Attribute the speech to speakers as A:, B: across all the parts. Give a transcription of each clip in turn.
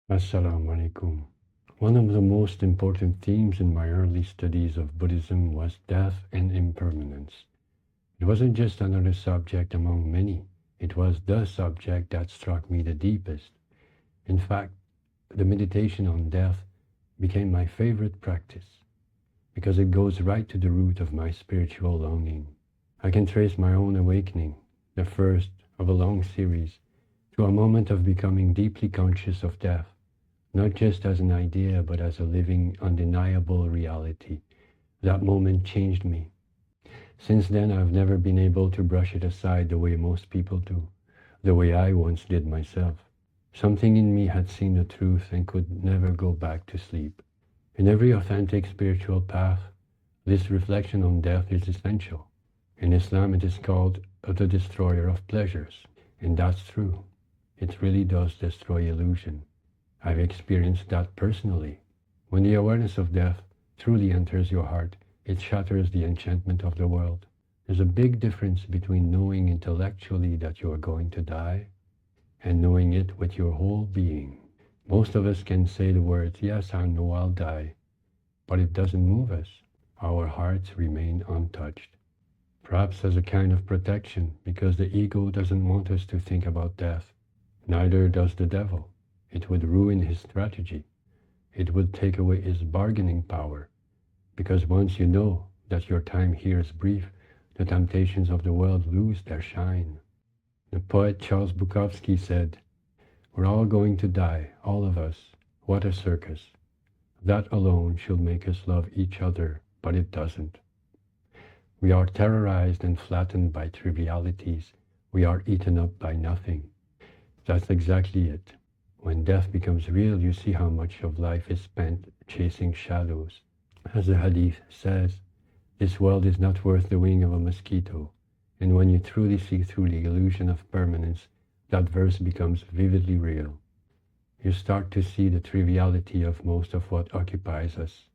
A: Assalamu alaikum. One of the most important themes in my early studies of Buddhism was death and impermanence. It wasn't just another subject among many, it was the subject that struck me the deepest. In fact, the meditation on death became my favorite practice because it goes right to the root of my spiritual longing. I can trace my own awakening, the first of a long series, to a moment of becoming deeply conscious of death, not just as an idea, but as a living, undeniable reality. That moment changed me. Since then, I've never been able to brush it aside the way most people do, the way I once did myself. Something in me had seen the truth and could never go back to sleep. In every authentic spiritual path, this reflection on death is essential. In Islam, it is called the destroyer of pleasures. And that's true. It really does destroy illusion. I've experienced that personally. When the awareness of death truly enters your heart, it shatters the enchantment of the world. There's a big difference between knowing intellectually that you are going to die and knowing it with your whole being. Most of us can say the words, yes, I know I'll die, but it doesn't move us. Our hearts remain untouched. Perhaps as a kind of protection, because the ego doesn't want us to think about death. Neither does the devil. It would ruin his strategy. It would take away his bargaining power. Because once you know that your time here is brief, the temptations of the world lose their shine. The poet Charles Bukowski said, "We're all going to die, all of us. What a circus. That alone should make us love each other, but it doesn't. We are terrorized and flattened by trivialities. We are eaten up by nothing." That's exactly it. When death becomes real, you see how much of life is spent chasing shadows. As the Hadith says, this world is not worth the wing of a mosquito. And when you truly see through the illusion of permanence, that verse becomes vividly real. You start to see the triviality of most of what occupies us.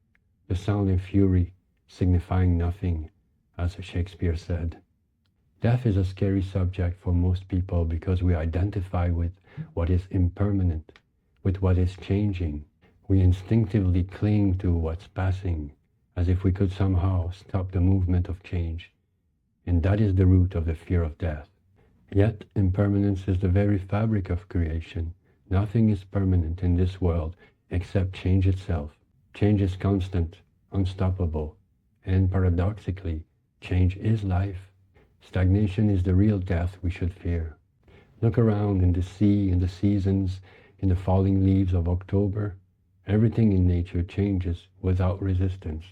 A: The sound and fury signifying nothing, as Shakespeare said. Death is a scary subject for most people because we identify with what is impermanent, with what is changing. We instinctively cling to what's passing, as if we could somehow stop the movement of change. And that is the root of the fear of death. Yet, impermanence is the very fabric of creation. Nothing is permanent in this world except change itself. Change is constant, unstoppable, and paradoxically, change is life. Stagnation is the real death we should fear. Look around in the sea, in the seasons, in the falling leaves of October. Everything in nature changes without resistance.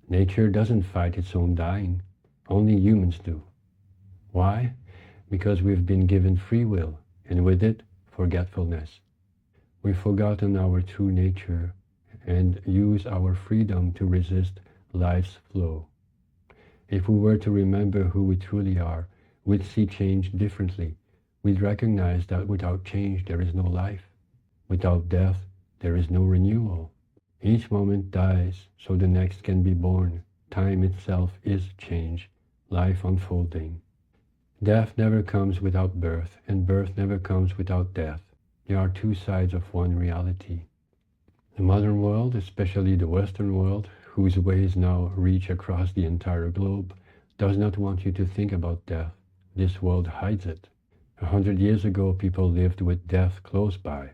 A: Nature doesn't fight its own dying. Only humans do. Why? Because we've been given free will, and with it, forgetfulness. We've forgotten our true nature and use our freedom to resist life's flow. If we were to remember who we truly are, we'd see change differently. We'd recognize that without change there is no life. Without death there is no renewal. Each moment dies so the next can be born. Time itself is change, life unfolding. Death never comes without birth, and birth never comes without death. They are two sides of one reality. The modern world, especially the Western world, whose ways now reach across the entire globe, does not want you to think about death. This world hides it. 100 years ago, people lived with death close by.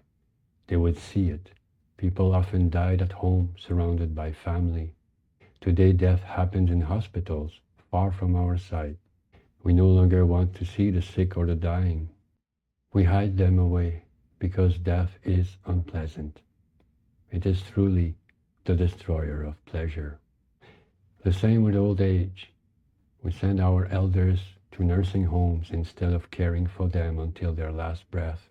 A: They would see it. People often died at home, surrounded by family. Today, death happens in hospitals, far from our sight. We no longer want to see the sick or the dying. We hide them away because death is unpleasant. It is truly the destroyer of pleasure. The same with old age. We send our elders to nursing homes instead of caring for them until their last breath.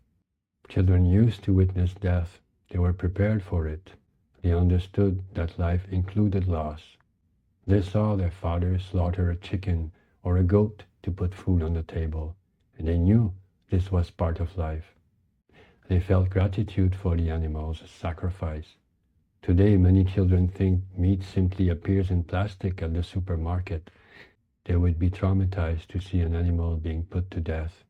A: Children used to witness death. They were prepared for it. They understood that life included loss. They saw their father slaughter a chicken or a goat to put food on the table, and they knew this was part of life. They felt gratitude for the animal's sacrifice. Today, many children think meat simply appears in plastic at the supermarket. They would be traumatized to see an animal being put to death.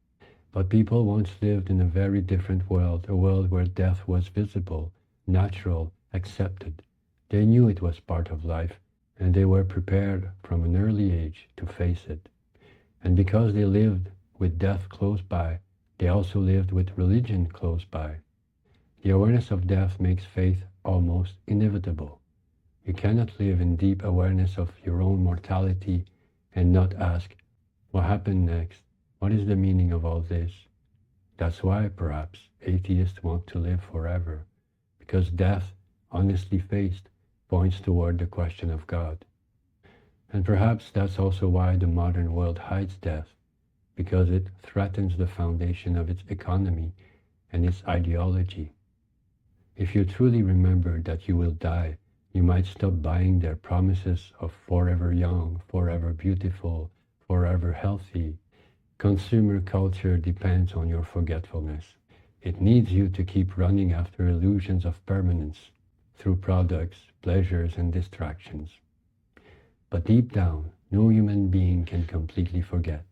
A: But people once lived in a very different world, a world where death was visible, natural, accepted. They knew it was part of life, and they were prepared from an early age to face it. And because they lived with death close by, they also lived with religion close by. The awareness of death makes faith almost inevitable. You cannot live in deep awareness of your own mortality and not ask, what happened next? What is the meaning of all this? That's why, perhaps, atheists want to live forever, because death, honestly faced, points toward the question of God. And perhaps that's also why the modern world hides death, because it threatens the foundation of its economy and its ideology. If you truly remember that you will die, you might stop buying their promises of forever young, forever beautiful, forever healthy. Consumer culture depends on your forgetfulness. It needs you to keep running after illusions of permanence through products, pleasures, and distractions. But deep down, no human being can completely forget.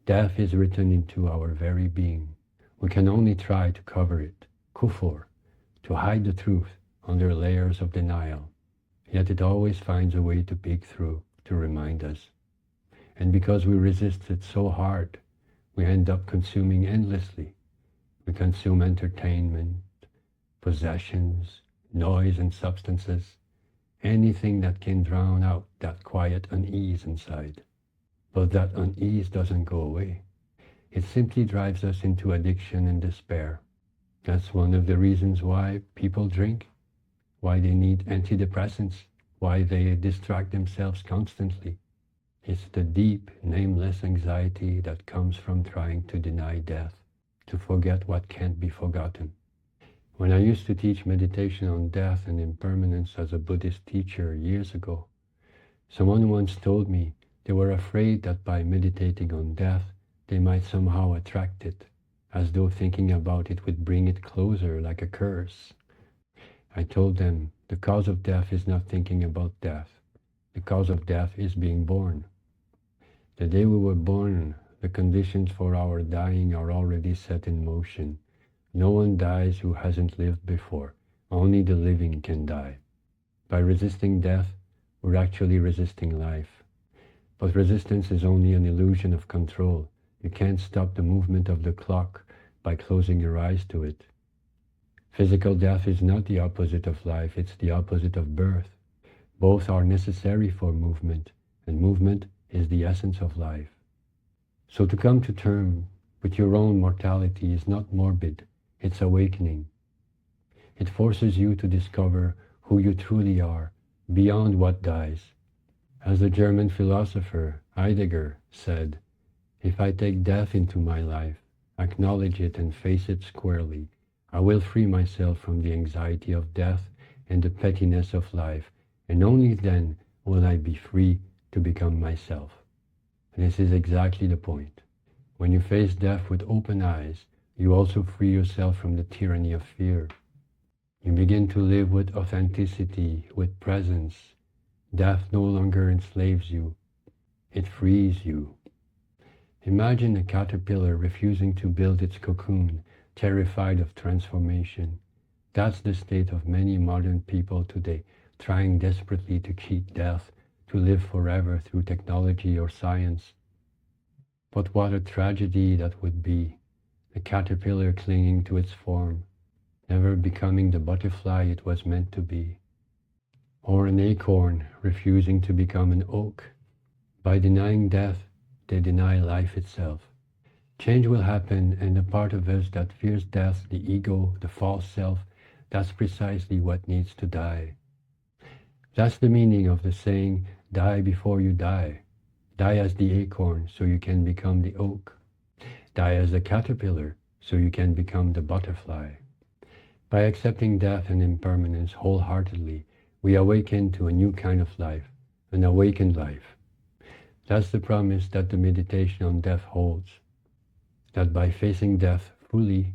A: Death is written into our very being. We can only try to cover it, kufur, to hide the truth under layers of denial. Yet it always finds a way to peek through to remind us. And because we resist it so hard, we end up consuming endlessly. We consume entertainment, possessions, noise and substances, anything that can drown out that quiet unease inside. But that unease doesn't go away. It simply drives us into addiction and despair. That's one of the reasons why people drink, why they need antidepressants, why they distract themselves constantly. It's the deep, nameless anxiety that comes from trying to deny death, to forget what can't be forgotten. When I used to teach meditation on death and impermanence as a Buddhist teacher years ago, someone once told me they were afraid that by meditating on death, they might somehow attract it, as though thinking about it would bring it closer like a curse. I told them the cause of death is not thinking about death. The cause of death is being born. The day we were born, the conditions for our dying are already set in motion. No one dies who hasn't lived before. Only the living can die. By resisting death, we're actually resisting life. But resistance is only an illusion of control. You can't stop the movement of the clock by closing your eyes to it. Physical death is not the opposite of life, it's the opposite of birth. Both are necessary for movement, and movement is the essence of life. So to come to terms with your own mortality is not morbid, it's awakening. It forces you to discover who you truly are, beyond what dies. As the German philosopher Heidegger said, if I take death into my life, acknowledge it and face it squarely, I will free myself from the anxiety of death and the pettiness of life, and only then will I be free to become myself. And this is exactly the point. When you face death with open eyes, you also free yourself from the tyranny of fear. You begin to live with authenticity, with presence. Death no longer enslaves you, it frees you. Imagine a caterpillar refusing to build its cocoon, terrified of transformation. That's the state of many modern people today, trying desperately to cheat death, to live forever through technology or science. But what a tragedy that would be, a caterpillar clinging to its form, never becoming the butterfly it was meant to be. Or an acorn refusing to become an oak. By denying death, they deny life itself. Change will happen, and the part of us that fears death, the ego, the false self, that's precisely what needs to die. That's the meaning of the saying, die before you die. Die as the acorn so you can become the oak. Die as the caterpillar so you can become the butterfly. By accepting death and impermanence wholeheartedly, we awaken to a new kind of life, an awakened life. That's the promise that the meditation on death holds, that by facing death fully,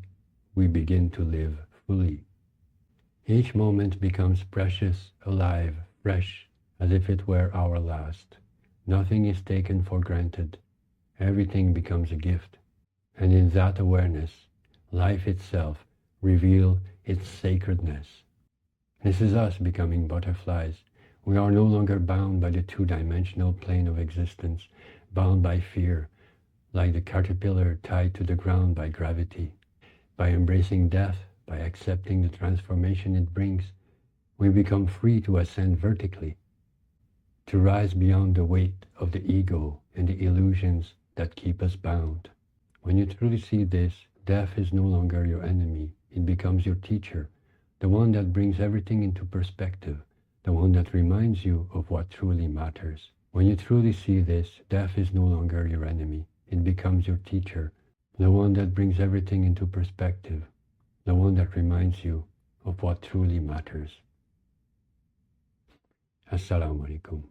A: we begin to live fully. Each moment becomes precious, alive, fresh, as if it were our last. Nothing is taken for granted. Everything becomes a gift. And in that awareness, life itself reveals its sacredness. This is us becoming butterflies. We are no longer bound by the two-dimensional plane of existence, bound by fear, like the caterpillar tied to the ground by gravity. By embracing death, by accepting the transformation it brings, we become free to ascend vertically, to rise beyond the weight of the ego and the illusions that keep us bound. When you truly see this, death is no longer your enemy. It becomes your teacher, the one that brings everything into perspective, the one that reminds you of what truly matters. When you truly see this, death is no longer your enemy. It becomes your teacher, the one that brings everything into perspective, the one that reminds you of what truly matters. Assalamu alaikum.